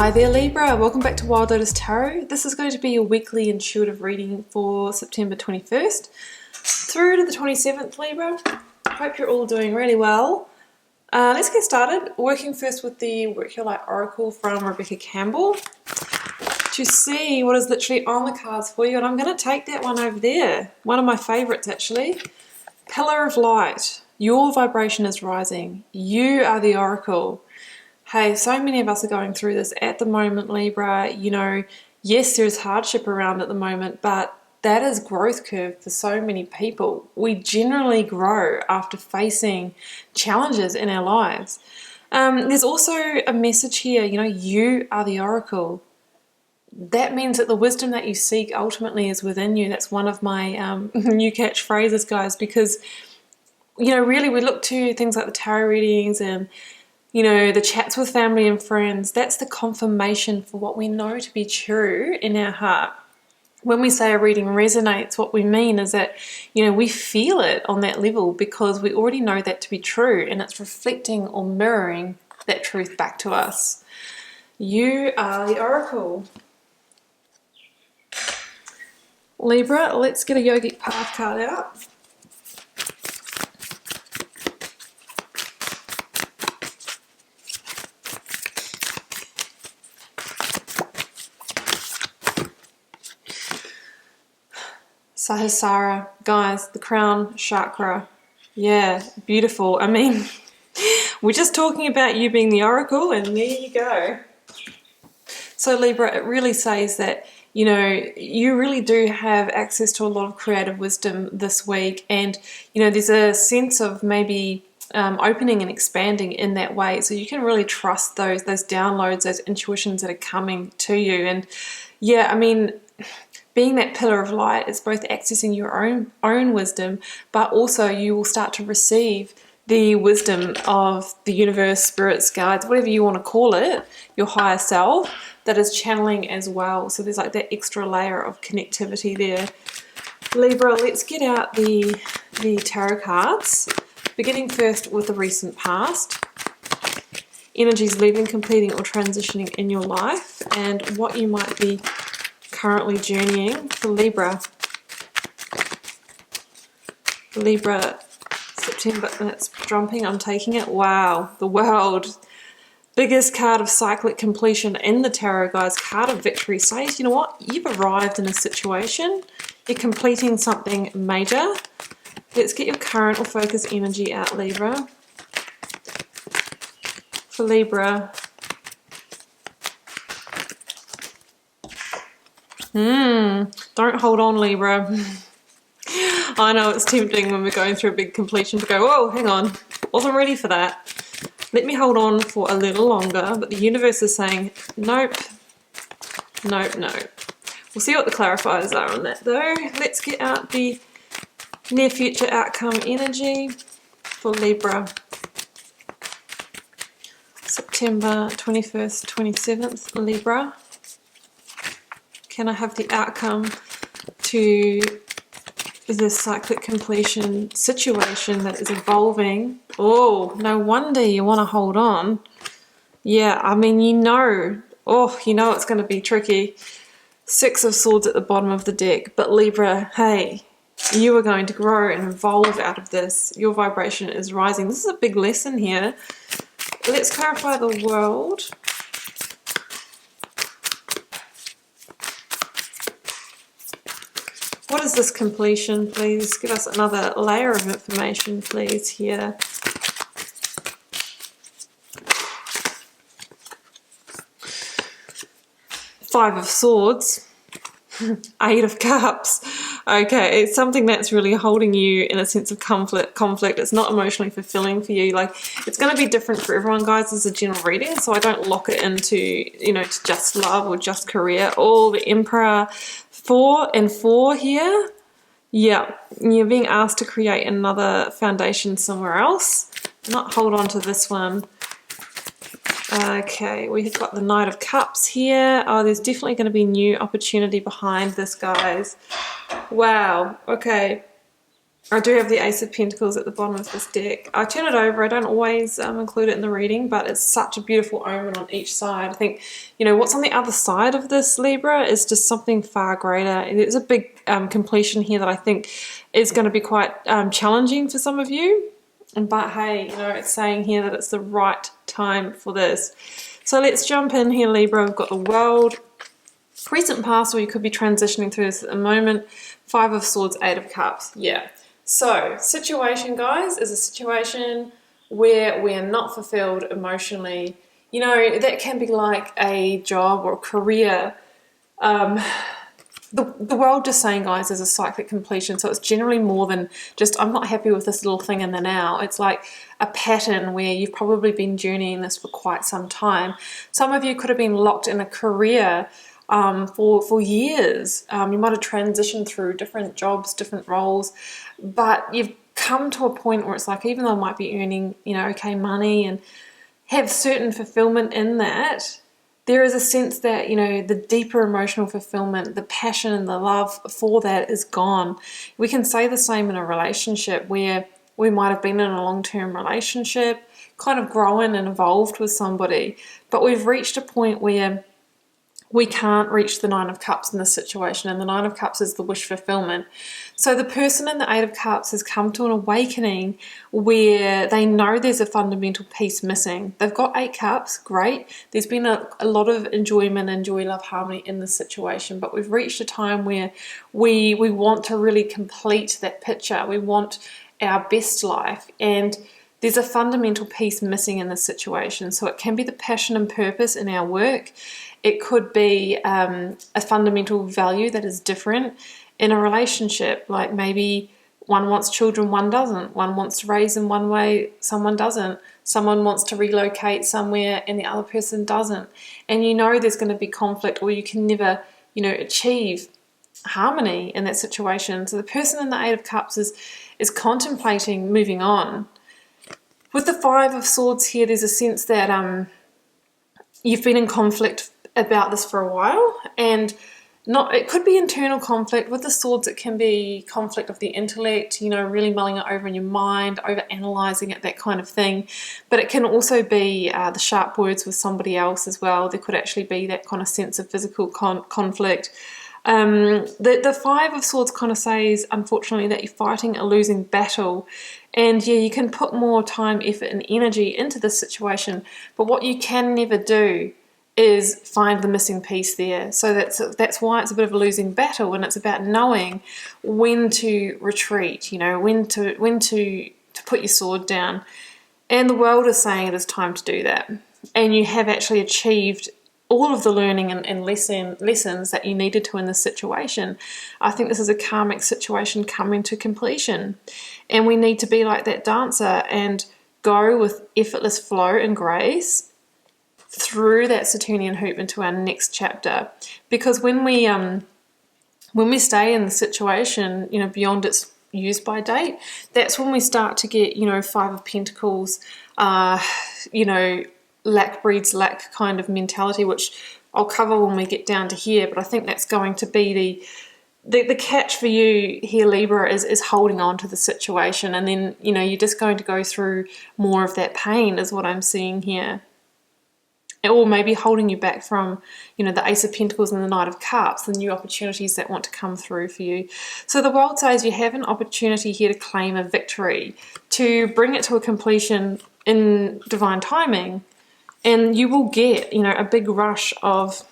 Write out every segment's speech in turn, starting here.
Hi there Libra, welcome back to Wild Lotus Tarot. This is going to be your weekly intuitive reading for September 21st through to the 27th, Libra. Hope you're all doing really well. Let's get started. Working first with the Work Your Light Oracle from Rebecca Campbell to see what is literally on the cards for you. And I'm going to take that one over there. One of my favorites actually. Pillar of Light. Your vibration is rising. You are the Oracle. Hey, so many of us are going through this at the moment, Libra. You know, yes, there's hardship around at the moment, but that is growth curve for so many people. We generally grow after facing challenges in our lives. There's also a message here, you know, you are the Oracle. That means that the wisdom that you seek ultimately is within you. That's one of my new catchphrases, guys, because, you know, really we look to things like the tarot readings and, you know, the chats with family and friends. That's the confirmation for what we know to be true in our heart. When we say a reading resonates, what we mean is that, you know, we feel it on that level because we already know that to be true, and it's reflecting or mirroring that truth back to us. You are the Oracle. Libra, let's get a Yogic Path card out. Sahara, guys, the crown chakra. Yeah, beautiful. I mean, we're just talking about you being the Oracle, and there you go. So Libra, it really says that, you know, you really do have access to a lot of creative wisdom this week, and, you know, there's a sense of maybe opening and expanding in that way, so you can really trust those downloads, those intuitions that are coming to you. And yeah, I mean, being that pillar of light is both accessing your own wisdom, but also you will start to receive the wisdom of the universe, spirits, guides, whatever you want to call it, your higher self, that is channeling as well. So there's like that extra layer of connectivity there. Libra, let's get out the tarot cards, beginning first with the recent past. Energies leaving, completing, or transitioning in your life, and what you might be currently journeying for Libra. Libra, September, that's jumping, I'm taking it. Wow, the World. Biggest card of cyclic completion in the tarot, guys. Card of victory says, you know what? You've arrived in a situation. You're completing something major. Let's get your current or focus energy out, Libra. For Libra. Don't hold on, Libra. I know it's tempting when we're going through a big completion to go, whoa, hang on, wasn't ready for that. Let me hold on for a little longer, but the universe is saying, nope, nope, nope. We'll see what the clarifiers are on that though. Let's get out the near future outcome energy for Libra. September 21st, 27th, Libra. Can I have the outcome to this cyclic completion situation that is evolving? Oh, no wonder you want to hold on. Yeah, I mean, you know it's going to be tricky. 6 of Swords at the bottom of the deck. But Libra, hey, you are going to grow and evolve out of this. Your vibration is rising. This is a big lesson here. Let's clarify the World. What is this completion, please? Give us another layer of information, please, here. Five of Swords. 8 of Cups. Okay, it's something that's really holding you in a sense of conflict. It's not emotionally fulfilling for you. Like, it's going to be different for everyone, guys. This is a general reading, so I don't lock it into, you know, to just love or just career. All the Emperor, 4 and 4 here. Yeah, you're being asked to create another foundation somewhere else. Not hold on to this one. Okay, we've got the Knight of Cups here. Oh, there's definitely going to be new opportunity behind this, guys. Wow, okay. I do have the Ace of Pentacles at the bottom of this deck. I turn it over. I don't always include it in the reading, but it's such a beautiful omen on each side. I think, you know, what's on the other side of this, Libra, is just something far greater. And there's a big completion here that I think is going to be quite challenging for some of you. But hey, you know, it's saying here that it's the right time for this. So let's jump in here, Libra. We've got the World, present, past, or you could be transitioning through this at the moment. 5 of Swords, 8 of Cups. Yeah. So, situation, guys, is a situation where we are not fulfilled emotionally. You know, that can be like a job or a career. The world just saying, guys, is a cyclic completion. So it's generally more than just, I'm not happy with this little thing in the now. It's like a pattern where you've probably been journeying this for quite some time. Some of you could have been locked in a career for years. You might have transitioned through different jobs, different roles, but you've come to a point where it's like, even though I might be earning, you know, okay money and have certain fulfillment in that, there is a sense that, you know, the deeper emotional fulfillment, the passion and the love for that is gone. We can say the same in a relationship where we might have been in a long-term relationship, kind of grown and evolved with somebody, but we've reached a point where we can't reach the 9 of Cups in this situation, and the 9 of Cups is the wish fulfillment. So the person in the 8 of Cups has come to an awakening where they know there's a fundamental piece missing. They've got 8 Cups, great. There's been a lot of enjoyment and joy, love, harmony in this situation, but we've reached a time where we want to really complete that picture. We want our best life, and there's a fundamental piece missing in this situation. So it can be the passion and purpose in our work. It could be a fundamental value that is different in a relationship. Like maybe one wants children, one doesn't. One wants to raise in one way, someone doesn't. Someone wants to relocate somewhere and the other person doesn't. And you know there's going to be conflict, or you can never, you know, achieve harmony in that situation. So the person in the 8 of Cups is contemplating moving on. With the 5 of Swords here, there's a sense that you've been in conflict about this for a while, and it could be internal conflict. With the Swords, it can be conflict of the intellect, you know, really mulling it over in your mind, over analysing it, that kind of thing. But it can also be the sharp words with somebody else as well. There could actually be that kind of sense of physical conflict. The 5 of Swords kind of says, unfortunately, that you're fighting a losing battle. And yeah, you can put more time, effort and energy into this situation, but what you can never do is find the missing piece there. So that's why it's a bit of a losing battle, and it's about knowing when to retreat, you know, when to put your sword down. And the world is saying it is time to do that. And you have actually achieved all of the learning and lessons that you needed to in this situation. I think this is a karmic situation coming to completion. And we need to be like that dancer and go with effortless flow and grace through that Saturnian hoop into our next chapter. Because when we stay in the situation, you know, beyond its use by date, that's when we start to get, you know, 5 of Pentacles, you know, lack breeds lack kind of mentality, which I'll cover when we get down to here. But I think that's going to be the catch for you here, Libra, is holding on to the situation, and then, you know, you're just going to go through more of that pain is what I'm seeing here. Or maybe holding you back from, you know, the Ace of Pentacles and the Knight of Cups, the new opportunities that want to come through for you. So the world says you have an opportunity here to claim a victory, to bring it to a completion in divine timing, and you will get, you know, a big rush of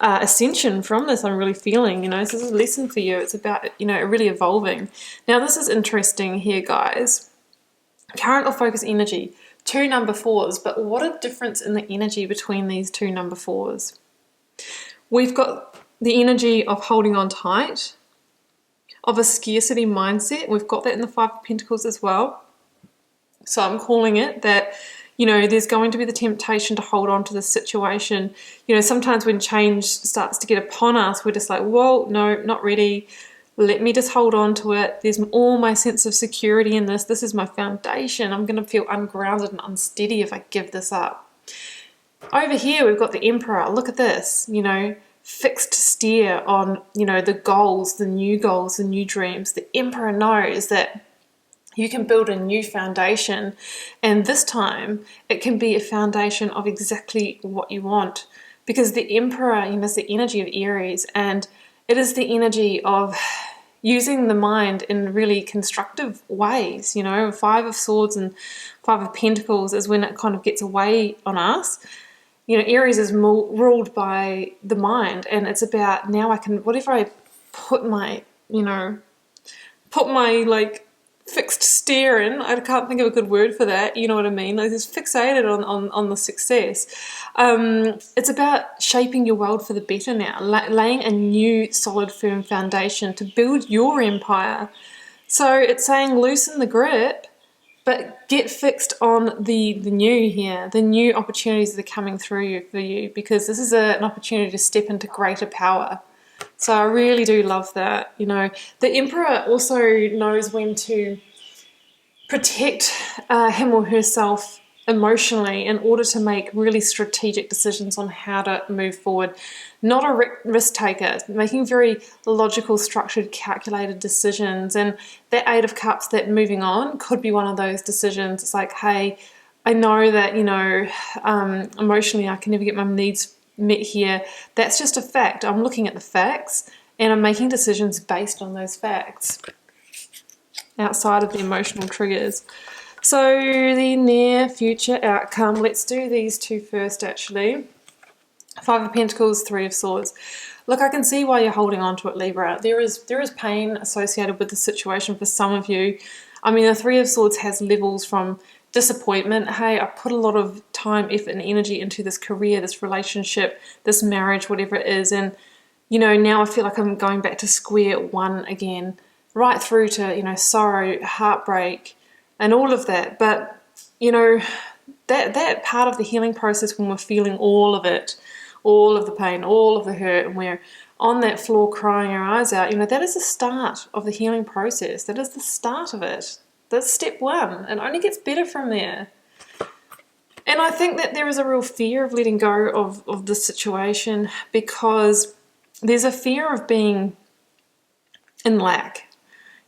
ascension from this. I'm really feeling, you know, this is a lesson for you. It's about, you know, really evolving. Now this is interesting here, guys. Current or focus energy. 2 number 4s, but what a difference in the energy between these 2 number 4s. We've got the energy of holding on tight, of a scarcity mindset. We've got that in the 5 of Pentacles as well. So I'm calling it that, you know, there's going to be the temptation to hold on to this situation. You know, sometimes when change starts to get upon us, we're just like, whoa, no, not ready. Let me just hold on to it. There's all my sense of security in this. This is my foundation. I'm going to feel ungrounded and unsteady if I give this up. Over here, we've got the Emperor. Look at this. You know, fixed stare on, you know, the goals, the new dreams. The Emperor knows that you can build a new foundation, and this time it can be a foundation of exactly what you want, because the Emperor, you know, is the energy of Aries, and it is the energy of using the mind in really constructive ways. You know, Five of Swords and Five of Pentacles is when it kind of gets away on us. You know, Aries is ruled by the mind, and it's about, now I can, whatever I put my, you know, like fixed stare in, I can't think of a good word for that, you know what I mean, like it's fixated on the success. It's about shaping your world for the better now, laying a new solid firm foundation to build your empire. So it's saying loosen the grip, but get fixed on the new here, the new opportunities that are coming through for you, because this is an opportunity to step into greater power. So I really do love that. You know, the Emperor also knows when to protect him or herself emotionally in order to make really strategic decisions on how to move forward. Not a risk taker, making very logical, structured, calculated decisions. And that Eight of Cups, that moving on, could be one of those decisions. It's like, hey, I know that, you know, emotionally I can never get my needs met here. That's just a fact. I'm looking at the facts and I'm making decisions based on those facts, outside of the emotional triggers. So the near future outcome, let's do these two first actually. Five of Pentacles, Three of Swords. Look, I can see why you're holding on to it, Libra. There is pain associated with the situation for some of you. I mean, the Three of Swords has levels from disappointment. Hey, I put a lot of time, effort and energy into this career, this relationship, this marriage, whatever it is, and you know, now I feel like I'm going back to square one again, right through to, you know, sorrow, heartbreak and all of that. But you know, that part of the healing process, when we're feeling all of it, all of the pain, all of the hurt, and we're on that floor crying our eyes out, you know, that is the start of the healing process. That is the start of it. That's step one. It only gets better from there. And I think that there is a real fear of letting go of the situation, because there's a fear of being in lack.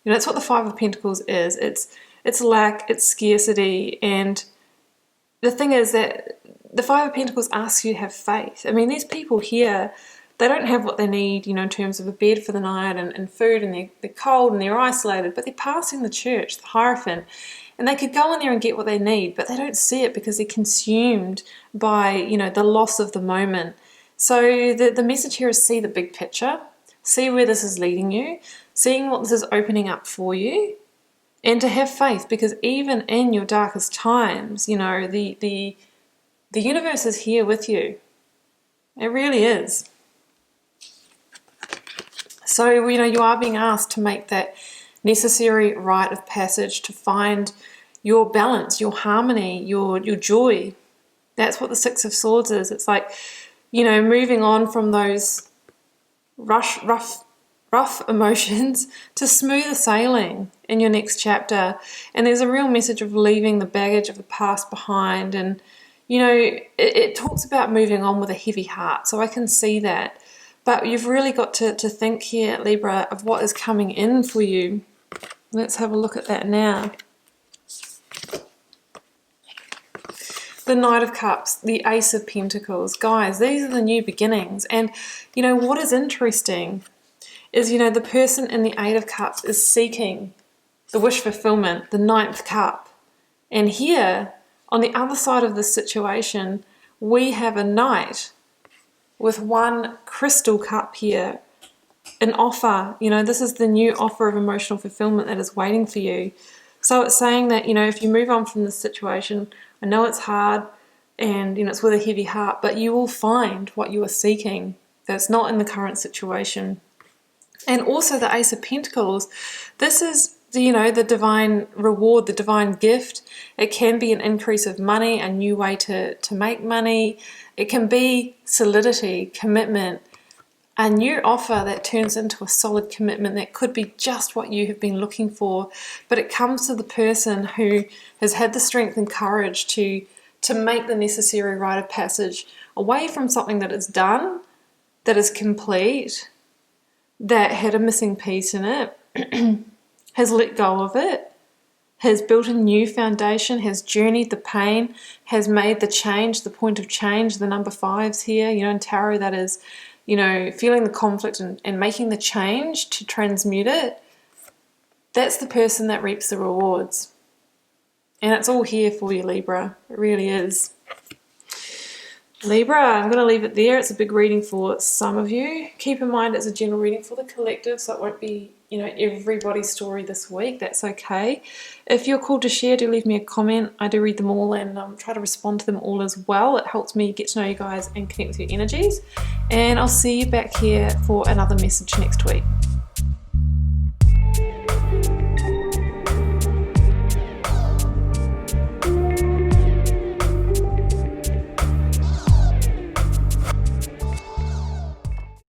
You know, that's what the Five of Pentacles is. It's lack, it's scarcity. And the thing is that the Five of Pentacles asks you to have faith. I mean, these people here, they don't have what they need, you know, in terms of a bed for the night and food, and they're cold and they're isolated, but they're passing the church, the Hierophant, and they could go in there and get what they need, but they don't see it because they're consumed by, you know, the loss of the moment. So the message here is see the big picture, see where this is leading you, seeing what this is opening up for you, and to have faith, because even in your darkest times, you know, the universe is here with you. It really is. So, you know, you are being asked to make that necessary rite of passage to find your balance, your harmony, your joy. That's what the Six of Swords is. It's like, you know, moving on from those rough emotions to smoother sailing in your next chapter. And there's a real message of leaving the baggage of the past behind. And, you know, it talks about moving on with a heavy heart. So I can see that. But you've really got to think here, Libra, of what is coming in for you. Let's have a look at that now. The Knight of Cups, the Ace of Pentacles. Guys, these are the new beginnings. And, you know, what is interesting is, you know, the person in the Eight of Cups is seeking the wish fulfillment, the Ninth Cup. And here, on the other side of this situation, we have a Knight with one crystal cup here, an offer. You know, this is the new offer of emotional fulfillment that is waiting for you. So it's saying that, you know, if you move on from this situation, I know it's hard and, you know, it's with a heavy heart, but you will find what you are seeking that's not in the current situation. And also the Ace of Pentacles, this is, you know, the divine reward, the divine gift. It can be an increase of money, a new way to make money. It can be solidity, commitment, a new offer that turns into a solid commitment that could be just what you have been looking for. But it comes to the person who has had the strength and courage to make the necessary rite of passage away from something that is done that is complete, that had a missing piece in it, has let go of it, has built a new foundation, has journeyed the pain, has made the change, the point of change. The number 5's here, you know, in tarot, that is, you know, feeling the conflict and making the change to transmute it. That's the person that reaps the rewards. And it's all here for you, Libra. It really is. Libra, I'm going to leave it there. It's a big reading for some of you. Keep in mind it's a general reading for the collective, so it won't be, you know, everybody's story this week. That's okay. If you're called to share, do leave me a comment. I do read them all and try to respond to them all as well. It helps me get to know you guys and connect with your energies. And I'll see you back here for another message next week.